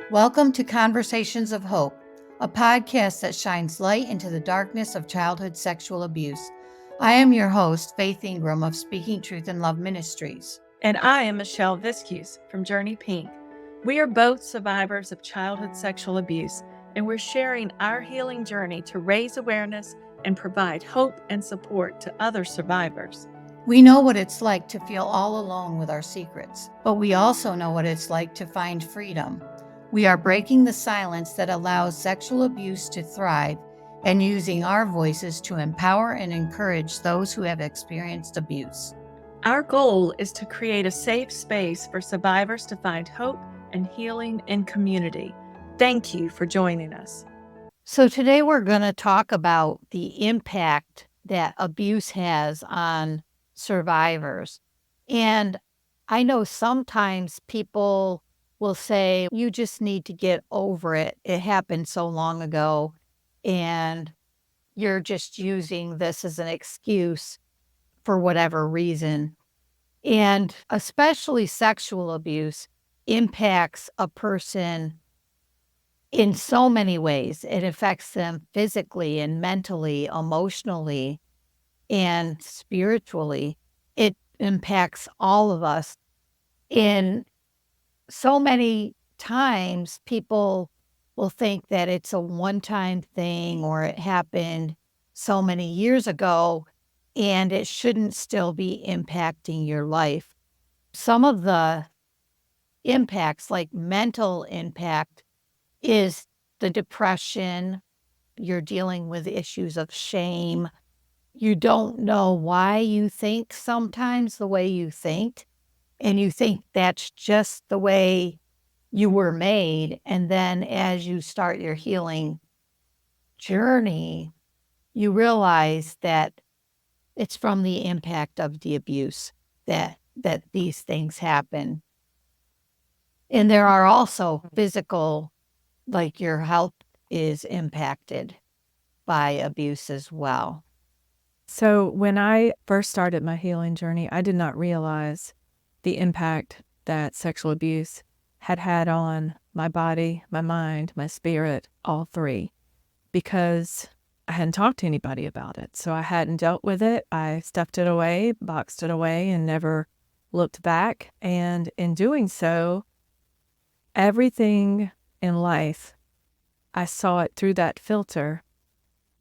Welcome to Conversations of Hope, a podcast that shines light into the darkness of childhood sexual abuse. I am your host, Faith Ingram of Speaking Truth in Love Ministries. And I am Michelle Viscuse from Journey Pink. We are both survivors of childhood sexual abuse, and we're sharing our healing journey to raise awareness and provide hope and support to other survivors. We know what it's like to feel all alone with our secrets, but we also know what it's like to find freedom. We are breaking the silence that allows sexual abuse to thrive and using our voices to empower and encourage those who have experienced abuse. Our goal is to create a safe space for survivors to find hope and healing in community. Thank you for joining us. So today we're going to talk about the impact that abuse has on survivors. And I know sometimes people will say, you just need to get over it. It happened so long ago, and you're just using this as an excuse for whatever reason. And especially sexual abuse impacts a person in so many ways. It affects them physically and mentally, emotionally, and spiritually. It impacts all of us. In so many times, people will think that it's a one-time thing or it happened so many years ago and it shouldn't still be impacting your life. Some of the impacts, like mental impact, is the depression. You're dealing with issues of shame. You don't know why you think sometimes the way you think, and you think that's just the way you were made. And then as you start your healing journey, you realize that it's from the impact of the abuse that these things happen. And there are also physical, like your health is impacted by abuse as well. So when I first started my healing journey, I did not realize the impact that sexual abuse had on my body, my mind, my spirit, all three, because I hadn't talked to anybody about it. So I hadn't dealt with it. I stuffed it away, boxed it away, and never looked back. And in doing so, everything in life, I saw it through that filter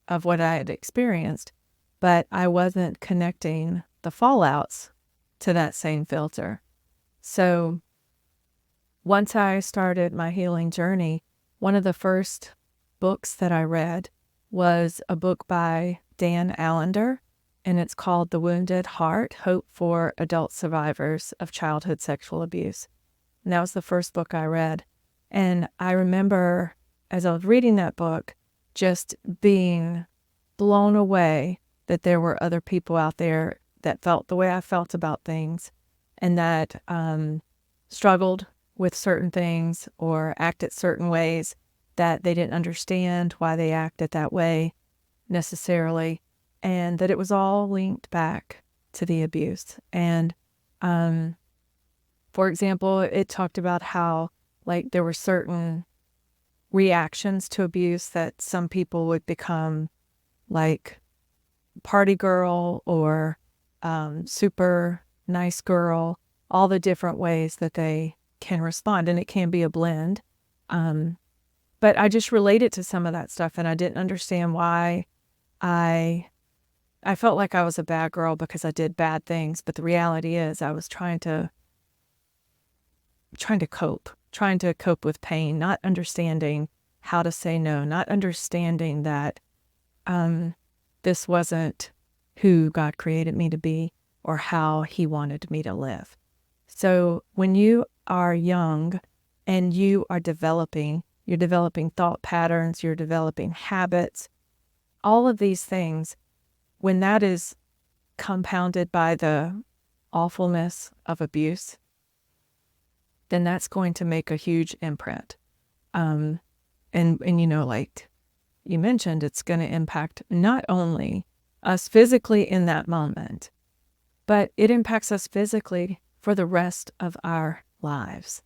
of what I had experienced, but I wasn't connecting the fallouts to that same filter. So once I started my healing journey, one of the first books that I read was a book by Dan Allender, and it's called The Wounded Heart: Hope for Adult Survivors of Childhood Sexual Abuse. And that was the first book I read. And I remember as I was reading that book, just being blown away that there were other people out there that felt the way I felt about things and that struggled with certain things or acted certain ways that they didn't understand why they acted that way necessarily, and that it was all linked back to the abuse. And for example, it talked about how like there were certain reactions to abuse that some people would become like party girl or super nice girl, all the different ways that they can respond. And it can be a blend. But I just related to some of that stuff, and I didn't understand why I felt like I was a bad girl because I did bad things. But the reality is I was trying to cope with pain, not understanding how to say no, not understanding that this wasn't who God created me to be or how He wanted me to live. So when you are young and you're developing thought patterns, you're developing habits, all of these things, when that is compounded by the awfulness of abuse, then that's going to make a huge imprint. And you know, like you mentioned, it's going to impact not only us physically in that moment, but it impacts us physically for the rest of our lives.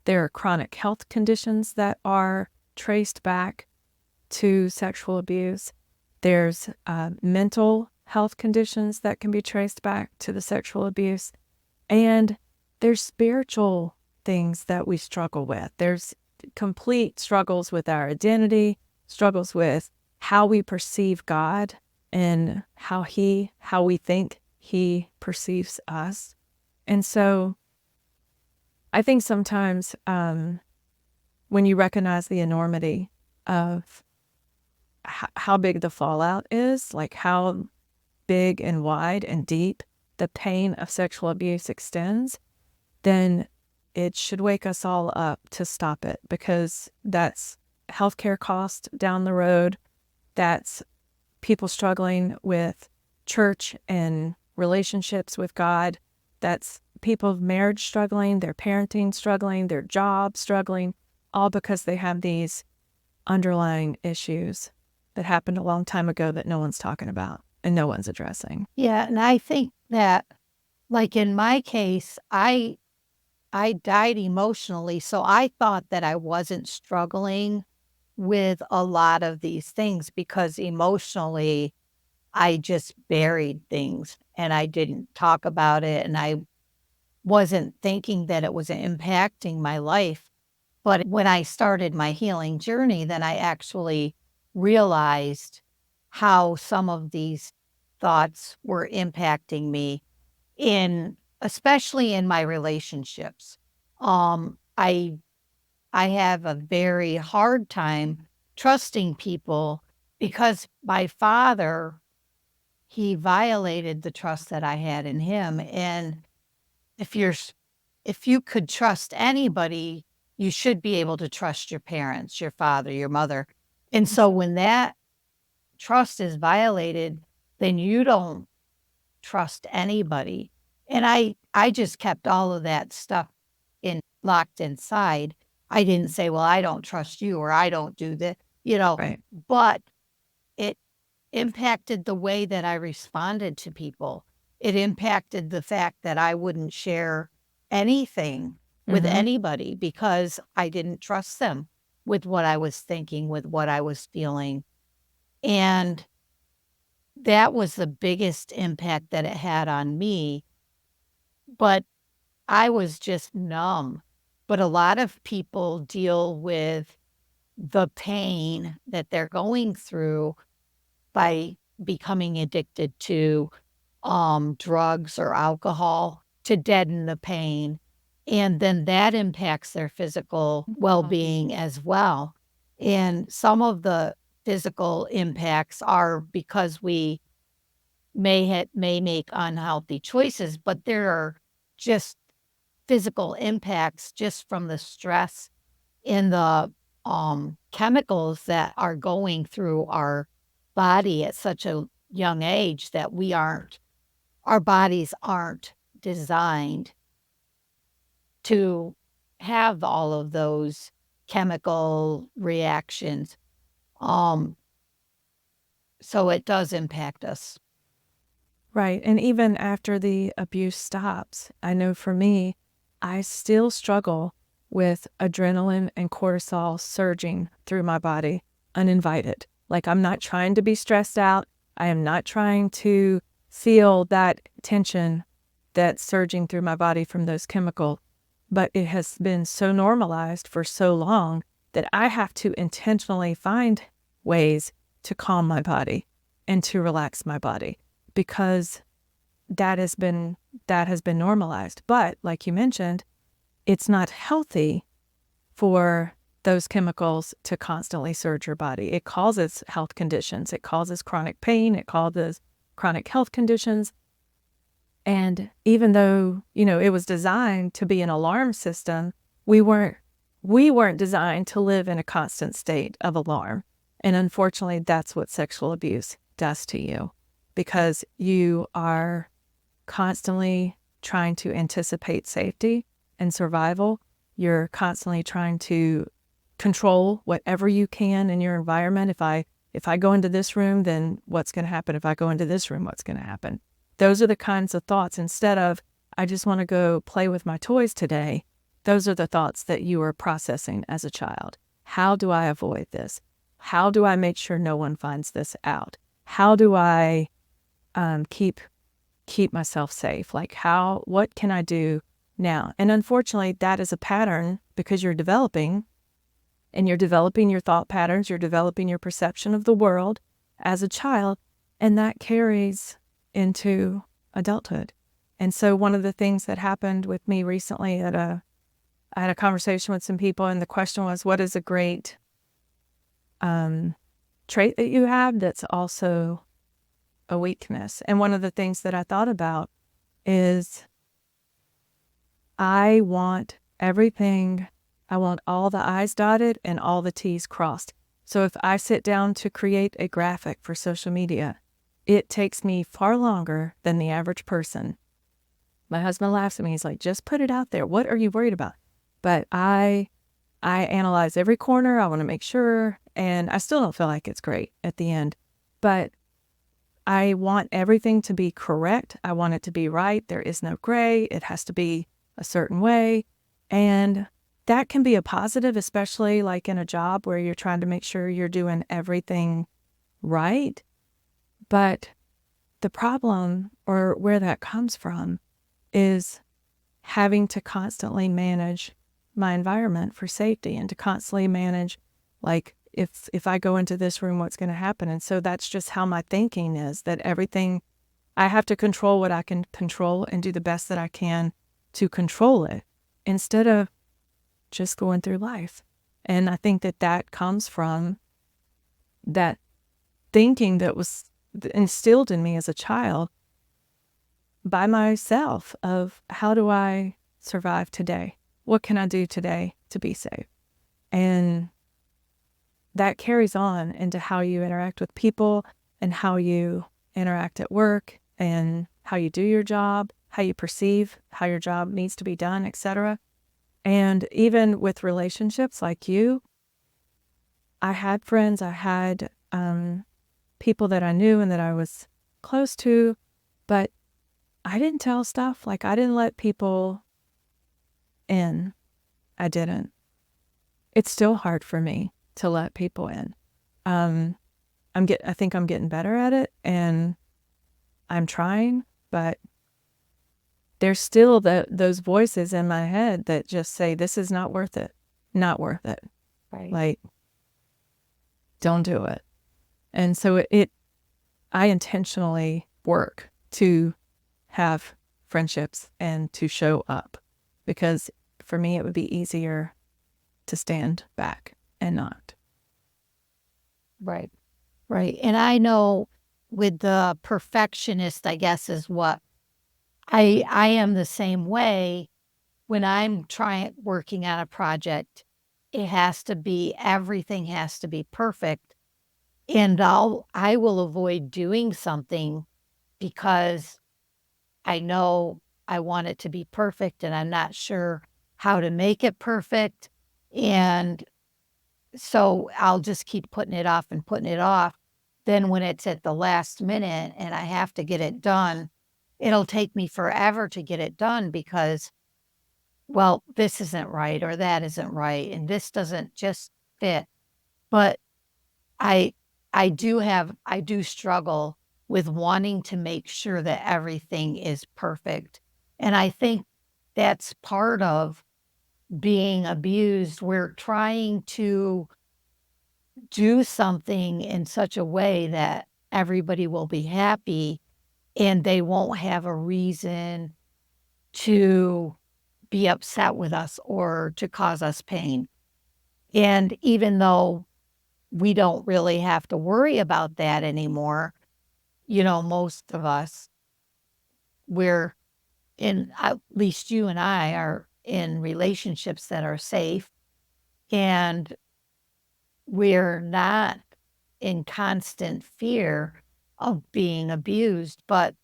There are chronic health conditions that are traced back to sexual abuse. There's mental health conditions that can be traced back to the sexual abuse. And there's spiritual things that we struggle with. There's complete struggles with our identity, struggles with how we perceive God and how we think he perceives us. And so I think sometimes when you recognize the enormity of how big the fallout is, like how big and wide and deep the pain of sexual abuse extends, then it should wake us all up to stop it, because that's healthcare costs down the road. That's people struggling with church and relationships with God. That's people's marriage struggling, their parenting struggling, their job struggling, all because they have these underlying issues that happened a long time ago that no one's talking about and no one's addressing. Yeah, and I think that, like in my case, I died emotionally, so I thought that I wasn't struggling with a lot of these things because emotionally I just buried things and I didn't talk about it, and I wasn't thinking that it was impacting my life. But when I started my healing journey, then I actually realized how some of these thoughts were impacting me especially in my relationships. I have a very hard time trusting people because my father, he violated the trust that I had in him. And if you could trust anybody, you should be able to trust your parents, your father, your mother. And so when that trust is violated, then you don't trust anybody. And I just kept all of that stuff locked inside. I didn't say, well, I don't trust you or I don't do this, Right. but it impacted the way that I responded to people. It impacted the fact that I wouldn't share anything with Mhm. anybody because I didn't trust them with what I was thinking, with what I was feeling. And that was the biggest impact that it had on me. But I was just numb. But a lot of people deal with the pain that they're going through by becoming addicted to drugs or alcohol to deaden the pain. And then that impacts their physical well-being as well. And some of the physical impacts are because we may make unhealthy choices, but there are just physical impacts just from the stress in the chemicals that are going through our body at such a young age that our bodies aren't designed to have all of those chemical reactions. Um, so it does impact us. Right. And even after the abuse stops, I know for me, I still struggle with adrenaline and cortisol surging through my body uninvited. Like, I'm not trying to be stressed out. I am not trying to feel that tension that's surging through my body from those chemicals. But it has been so normalized for so long that I have to intentionally find ways to calm my body and to relax my body, because that has been normalized. But like you mentioned, it's not healthy for those chemicals to constantly surge your body. It causes health conditions. It causes chronic pain. It causes chronic health conditions. And even though, it was designed to be an alarm system, we weren't designed to live in a constant state of alarm. And unfortunately, that's what sexual abuse does to you, because you are constantly trying to anticipate safety and survival. You're constantly trying to control whatever you can in your environment. If I go into this room, then what's going to happen? If I go into this room, what's going to happen? Those are the kinds of thoughts. Instead of, I just want to go play with my toys today, those are the thoughts that you were processing as a child. How do I avoid this? How do I make sure no one finds this out? How do I keep myself safe? Like what can I do now? And unfortunately, that is a pattern because you're developing, and you're developing your thought patterns, you're developing your perception of the world as a child, and that carries into adulthood. And so one of the things that happened with me recently I had a conversation with some people, and the question was, what is a great trait that you have that's also a weakness? And one of the things that I thought about is I want all the I's dotted and all the T's crossed. So if I sit down to create a graphic for social media, it takes me far longer than the average person. My husband laughs at me. He's like, just put it out there. What are you worried about? But I analyze every corner. I want to make sure, and I still don't feel like it's great at the end. But I want everything to be correct. I want it to be right. There is no gray. It has to be a certain way. And that can be a positive, especially like in a job where you're trying to make sure you're doing everything right. But the problem, or where that comes from, is having to constantly manage my environment for safety, and to constantly manage, like, if I go into this room, what's going to happen? And so that's just how my thinking is, that everything, I have to control what I can control and do the best that I can to control it, instead of just going through life. And I think that comes from that thinking that was instilled in me as a child by myself, of how do I survive today? What can I do today to be safe? And that carries on into how you interact with people, and how you interact at work, and how you do your job, how you perceive how your job needs to be done, etc. And even with relationships like you, I had friends, I had people that I knew and that I was close to, but I didn't tell stuff. Like, I didn't let people in. I didn't. It's still hard for me to let people in. I think I'm getting better at it, and I'm trying, but there's still those voices in my head that just say, this is not worth it. Not worth it. Right. Like, don't do it. And so I intentionally work to have friendships and to show up, because for me, it would be easier to stand back and not. Right. Right. And I know with the perfectionist, I guess, is what I am the same way. When I'm working on a project, everything has to be perfect. And I will avoid doing something because I know I want it to be perfect, and I'm not sure how to make it perfect. And so I'll just keep putting it off and putting it off. Then when it's at the last minute and I have to get it done, it'll take me forever to get it done because, well, this isn't right or that isn't right, and this doesn't just fit. But I I do struggle with wanting to make sure that everything is perfect. And I think that's part of being abused. We're trying to do something in such a way that everybody will be happy, and they won't have a reason to be upset with us or to cause us pain. And even though we don't really have to worry about that anymore, most of us, at least you and I are in relationships that are safe, and we're not in constant fear of being abused, but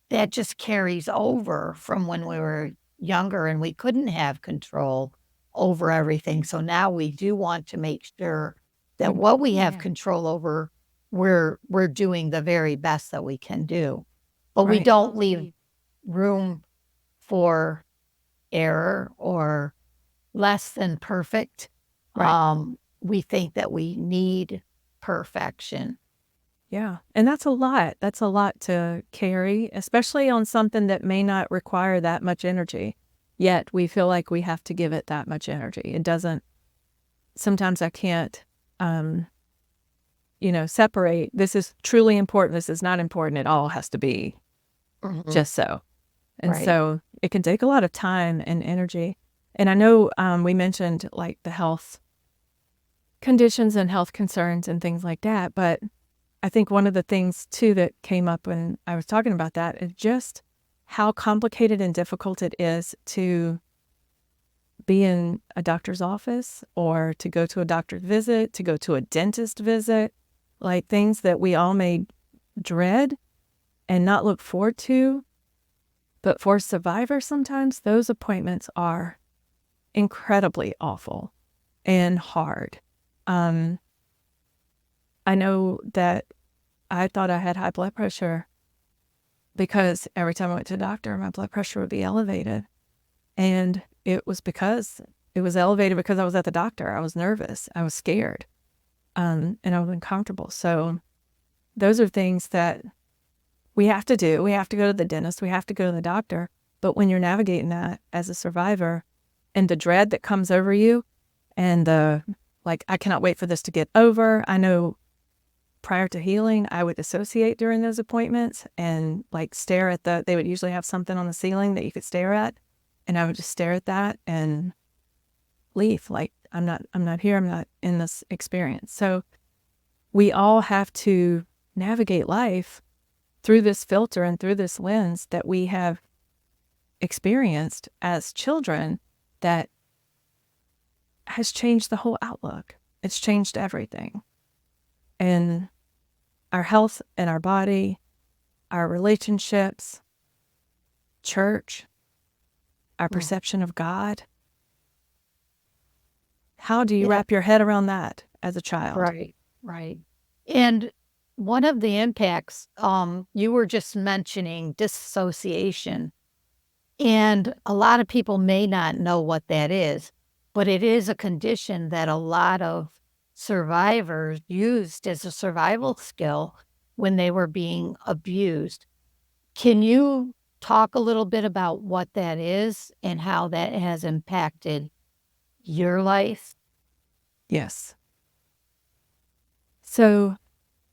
that just carries over from when we were younger and we couldn't have control over everything. So now we do want to make sure that what we have control over, we're doing the very best that we can do. But we Right. don't leave room for error or less than perfect. Right. We think that we need perfection. Yeah. And that's a lot. That's a lot to carry, especially on something that may not require that much energy. Yet we feel like we have to give it that much energy. It doesn't, sometimes I can't, um, separate. This is truly important. This is not important. It all has to be Mhm. just so. And Right. so it can take a lot of time and energy. And I know we mentioned like the health conditions and health concerns and things like that. But I think one of the things too that came up when I was talking about that is just how complicated and difficult it is to be in a doctor's office or to go to a doctor's visit, to go to a dentist visit, like things that we all may dread and not look forward to. But for survivors, sometimes those appointments are incredibly awful and hard. Um, I know that I thought I had high blood pressure because every time I went to the doctor, my blood pressure would be elevated. And it was because it was elevated because I was at the doctor. I was nervous. I was scared. And I was uncomfortable. So those are things that we have to do. We have to go to the dentist. We have to go to the doctor. But when you're navigating that as a survivor and the dread that comes over you and I cannot wait for this to get over. I know prior to healing, I would dissociate during those appointments and like stare at they would usually have something on the ceiling that you could stare at. And I would just stare at that and leave. Like, I'm not here. I'm not in this experience. So we all have to navigate life through this filter and through this lens that we have experienced as children that has changed the whole outlook. It's changed everything. And our health and our body, our relationships, church, our Mm. perception of God. How do you Yeah. wrap your head around that as a child? Right. Right. And one of the impacts, you were just mentioning dissociation. And a lot of people may not know what that is, but it is a condition that a lot of survivors used as a survival skill when they were being abused. Can you talk a little bit about what that is and how that has impacted your life? Yes. So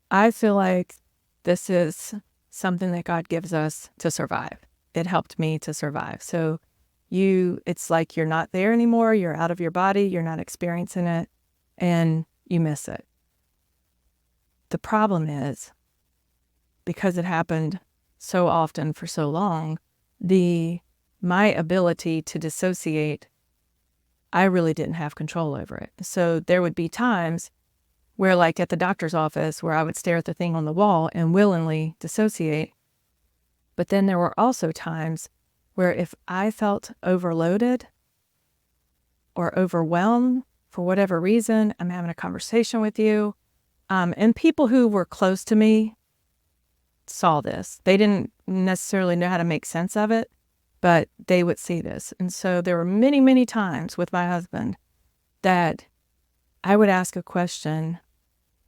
I feel like this is something that God gives us to survive. It helped me to survive. So it's like you're not there anymore. You're out of your body. You're not experiencing it and you miss it. The problem is because it happened so often for so long, my ability to dissociate, I really didn't have control over it. So there would be times where, like at the doctor's office, where I would stare at the thing on the wall and willingly dissociate. But then there were also times where if I felt overloaded or overwhelmed for whatever reason, I'm having a conversation with you, and people who were close to me saw this. They didn't necessarily know how to make sense of it, but they would see this. And so there were many, many times with my husband that I would ask a question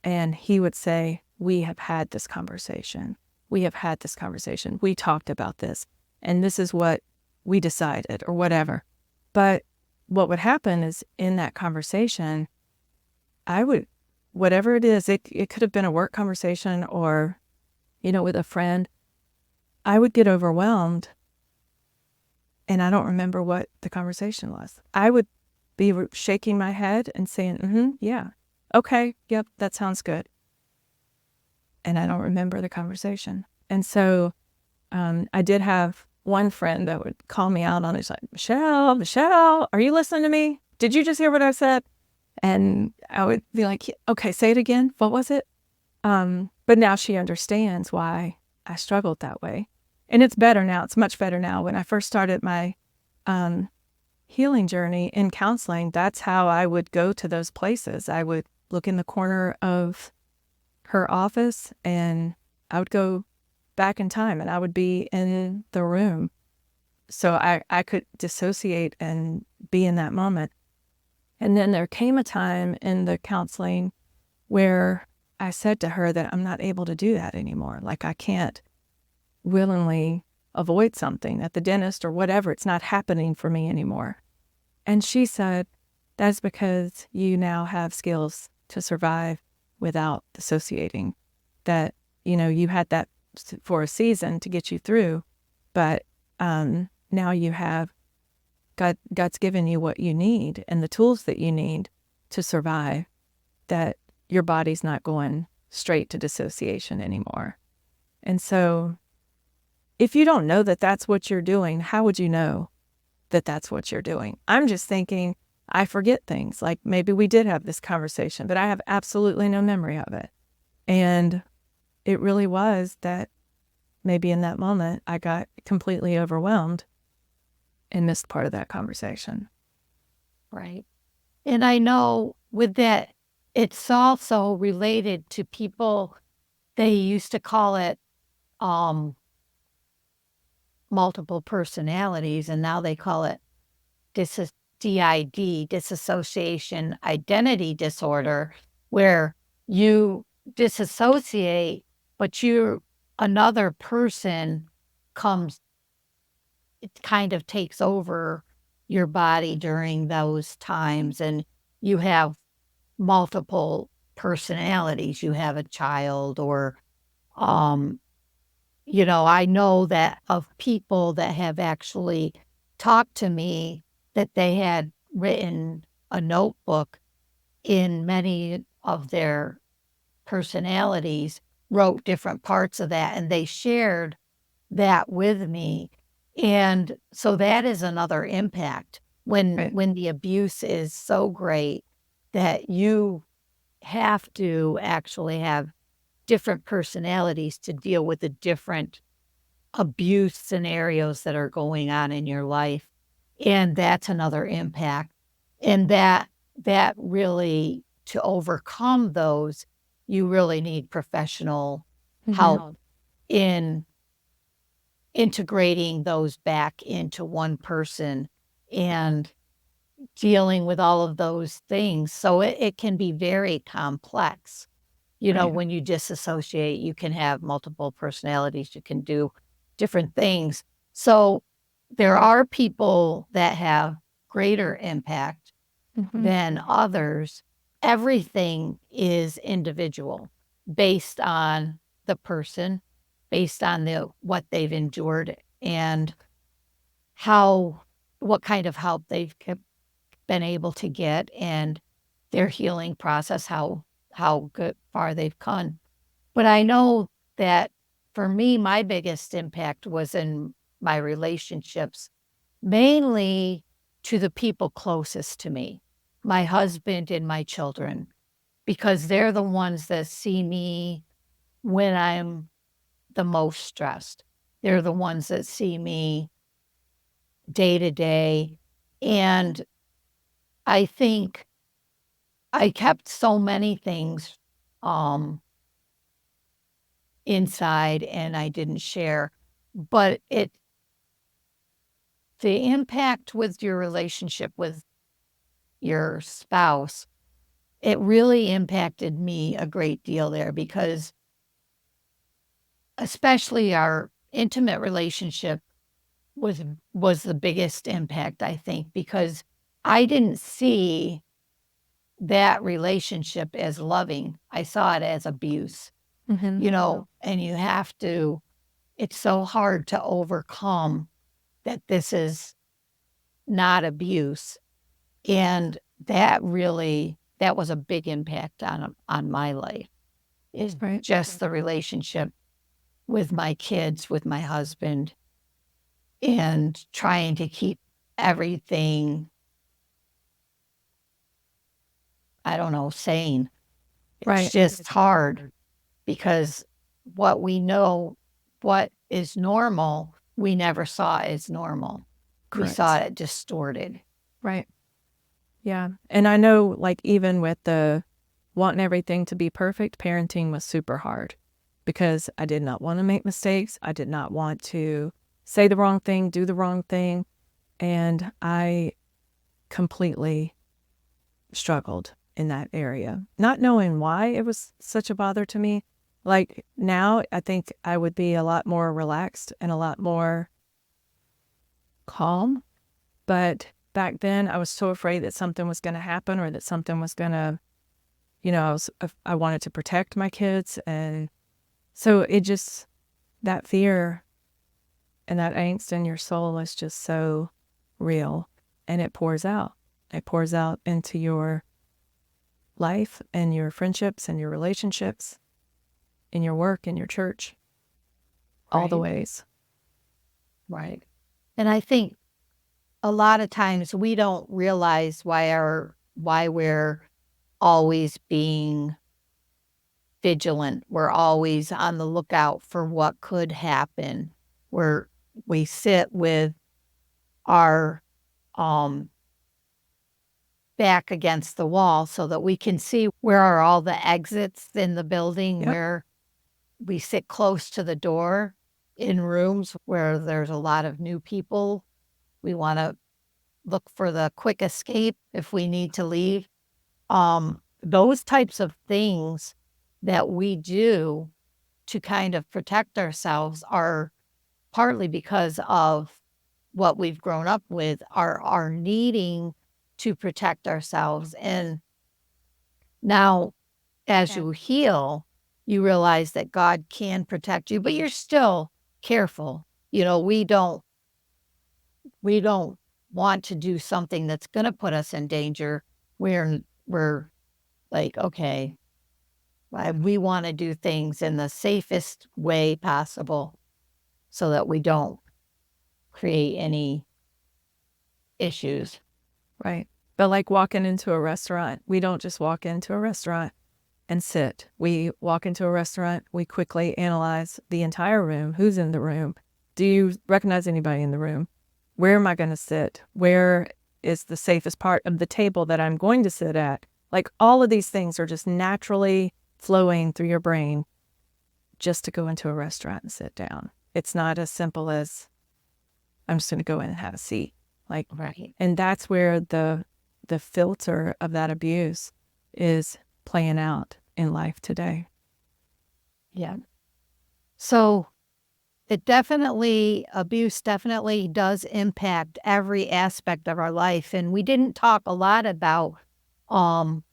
and he would say, "We have had this conversation. We have had this conversation. We talked about this, and this is what we decided," or whatever. But what would happen is in that conversation, whatever it is, it could have been a work conversation or, with a friend, I would get overwhelmed and I don't remember what the conversation was. I would be shaking my head and saying, yeah, okay, yep, that sounds good. And I don't remember the conversation. And so I did have one friend that would call me out on it. She's like, Michelle, are you listening to me? Did you just hear what I said? And I would be like, okay, say it again. What was it? But now she understands why I struggled that way. And it's better now. It's much better now. When I first started my healing journey in counseling, that's how I would go to those places. I would look in the corner of her office and I would go back in time and I would be in the room. So I could dissociate and be in that moment. And then there came a time in the counseling where I said to her that I'm not able to do that anymore. Like, I can't willingly avoid something at the dentist or whatever. It's not happening for me anymore. And she said, that's because you now have skills to survive without dissociating. That, you had that for a season to get you through, but now you have God's given you what you need and the tools that you need to survive, that your body's not going straight to dissociation anymore. And so if you don't know that that's what you're doing, how would you know that that's what you're doing? I'm just thinking, I forget things. Like, maybe we did have this conversation, but I have absolutely no memory of it. And it really was that maybe in that moment I got completely overwhelmed and missed part of that conversation. Right. And I know with that, it's also related to people, they used to call it multiple personalities, and now they call it DID, dissociation identity disorder, where you disassociate, but another person comes, it kind of takes over your body during those times, and you have multiple personalities. You have a child, or I know that of people that have actually talked to me that they had written a notebook in many of their personalities, wrote different parts of that, and they shared that with me. And so that is another impact Right. when the abuse is so great that you have to actually have different personalities to deal with the different abuse scenarios that are going on in your life. And that's another impact. And that really, to overcome those, you really need professional help in integrating those back into one person and dealing with all of those things. So it can be very complex. Right. When you disassociate, you can have multiple personalities, you can do different things. So there are people that have greater impact than others. Everything is individual based on the person, based on what they've endured, and what kind of help they've been able to get, and their healing process, how good far they've come. But I know that for me, my biggest impact was in my relationships, mainly to the people closest to me, my husband and my children, because they're the ones that see me when I'm the most stressed. They're the ones that see me day to day. And I think I kept so many things inside and I didn't share, but the impact with your relationship with your spouse, it really impacted me a great deal there, because especially our intimate relationship was the biggest impact, I think, because I didn't see that relationship as loving. I saw it as abuse, and it's so hard to overcome that this is not abuse. And that was a big impact on my life, is Right. just the relationship with my kids, with my husband, and trying to keep everything, I don't know, sane. It's Right. just hard because what we know, what is normal, we never saw as normal. We saw it distorted. Right. Yeah. And I know, like, even with the wanting everything to be perfect, parenting was super hard because I did not want to make mistakes. I did not want to say the wrong thing, do the wrong thing. And I completely struggled in that area, not knowing why it was such a bother to me. Like now, I think I would be a lot more relaxed and a lot more calm. But back then, I was so afraid that something was going to happen or that something was going to, I wanted to protect my kids. And so it just, that fear and that angst in your soul is just so real, and it pours out. It pours out into your life and your friendships and your relationships, in your work, in your church, all the Right. ways. Right. And I think a lot of times we don't realize why we're always being vigilant. We're always on the lookout for what could happen. We sit with our um back against the wall so that we can see where are all the exits in the building, Yep. where we sit close to the door in rooms where there's a lot of new people. We want to look for the quick escape if we need to leave. Those types of things that we do to kind of protect ourselves are partly because of what we've grown up with, are needing to protect ourselves. And now, as you heal, you realize that God can protect you, but you're still careful. We don't want to do something that's going to put us in danger. We're like, okay, we want to do things in the safest way possible so that we don't create any issues. Right. But like walking into a restaurant, we don't just walk into a restaurant and sit. We walk into a restaurant, we quickly analyze the entire room. Who's in the room? Do you recognize anybody in the room? Where am I going to sit? Where is the safest part of the table that I'm going to sit at? Like all of these things are just naturally flowing through your brain just to go into a restaurant and sit down. It's not as simple as I'm just going to go in and have a seat. Like, Right. and that's where the filter of that abuse is playing out in life today. Yeah. So abuse definitely does impact every aspect of our life. And we didn't talk a lot about um,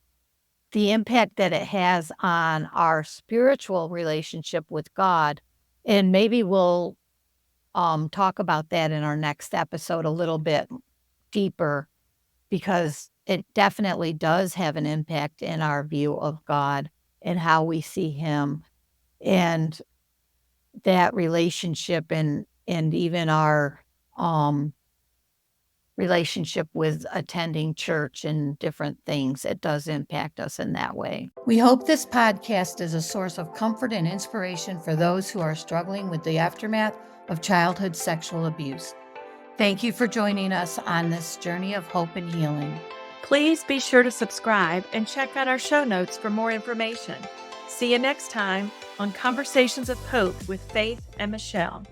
the impact that it has on our spiritual relationship with God. And maybe we'll talk about that in our next episode a little bit deeper, because it definitely does have an impact in our view of God and how we see him, and that relationship, and even our um relationship with attending church and different things. It does impact us in that way. We hope this podcast is a source of comfort and inspiration for those who are struggling with the aftermath of childhood sexual abuse. Thank you for joining us on this journey of hope and healing. Please be sure to subscribe and check out our show notes for more information. See you next time on Conversations of Hope with Faith and Michelle.